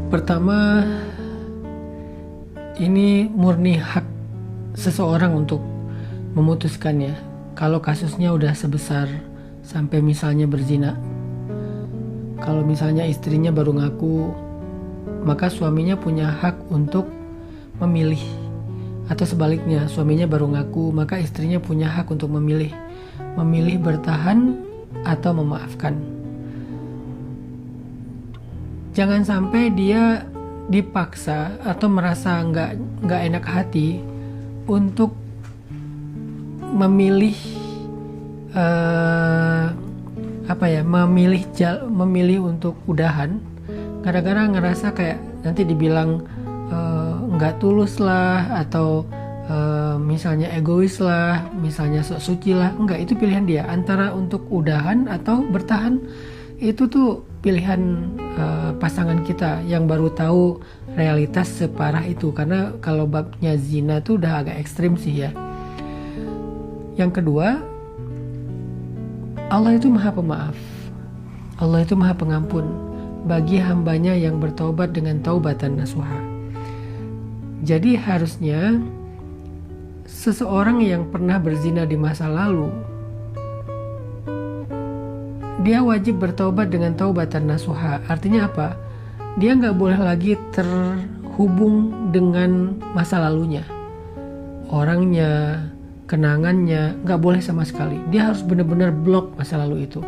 Pertama, ini murni hak seseorang untuk memutuskannya. Kalau kasusnya udah sebesar sampai misalnya berzina, kalau misalnya istrinya baru ngaku, maka suaminya punya hak untuk memilih. Atau sebaliknya, suaminya baru ngaku, maka istrinya punya hak untuk memilih bertahan atau memaafkan. Jangan sampai dia dipaksa atau merasa nggak enak hati untuk memilih memilih untuk udahan gara-gara ngerasa kayak nanti dibilang nggak tulus lah, atau misalnya egois lah, misalnya sok suci lah. Enggak, itu pilihan dia antara untuk udahan atau bertahan. Itu tuh pilihan pasangan kita yang baru tahu realitas separah itu. Karena kalau babnya zina tuh udah agak ekstrim sih ya. Yang kedua, Allah itu maha pemaaf, Allah itu maha pengampun bagi hambanya yang bertaubat dengan taubatan nasuha. Jadi harusnya seseorang yang pernah berzina di masa lalu, dia wajib bertaubat dengan taubatan nasuha. Artinya apa? Dia nggak boleh lagi terhubung dengan masa lalunya, orangnya, kenangannya, nggak boleh sama sekali. Dia harus benar-benar blok masa lalu itu.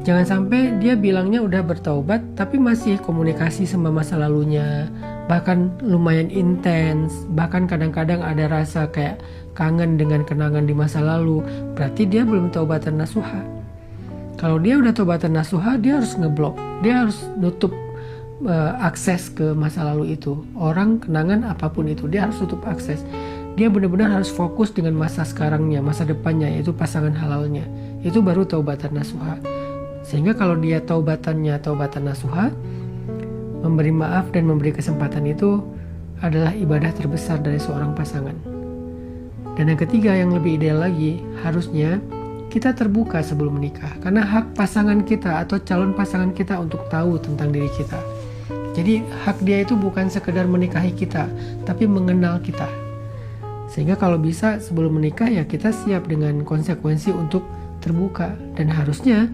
Jangan sampai dia bilangnya udah bertaubat tapi masih komunikasi sama masa lalunya, bahkan lumayan intens, bahkan kadang-kadang ada rasa kayak kangen dengan kenangan di masa lalu. Berarti dia belum taubatan nasuha. Kalau dia udah taubatan nasuha, dia harus ngeblok, dia harus nutup akses ke masa lalu itu. Orang, kenangan, apapun itu, dia harus tutup akses. Dia benar-benar harus fokus dengan masa sekarangnya, masa depannya, yaitu pasangan halalnya. Itu baru taubatan nasuha. Sehingga kalau dia taubatannya taubatan nasuha, memberi maaf dan memberi kesempatan itu adalah ibadah terbesar dari seorang pasangan. Dan yang ketiga, yang lebih ideal lagi, harusnya kita terbuka sebelum menikah. Karena hak pasangan kita atau calon pasangan kita untuk tahu tentang diri kita. Jadi hak dia itu bukan sekedar menikahi kita, tapi mengenal kita. Sehingga kalau bisa sebelum menikah ya kita siap dengan konsekuensi untuk terbuka. Dan harusnya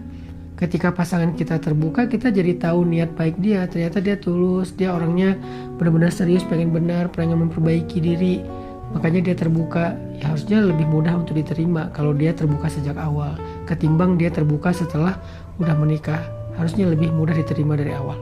ketika pasangan kita terbuka, kita jadi tahu niat baik dia. Ternyata dia tulus, dia orangnya benar-benar serius, pengen benar, pengen memperbaiki diri. Makanya dia terbuka. Ya harusnya lebih mudah untuk diterima kalau dia terbuka sejak awal, ketimbang dia terbuka setelah udah menikah. Harusnya lebih mudah diterima dari awal.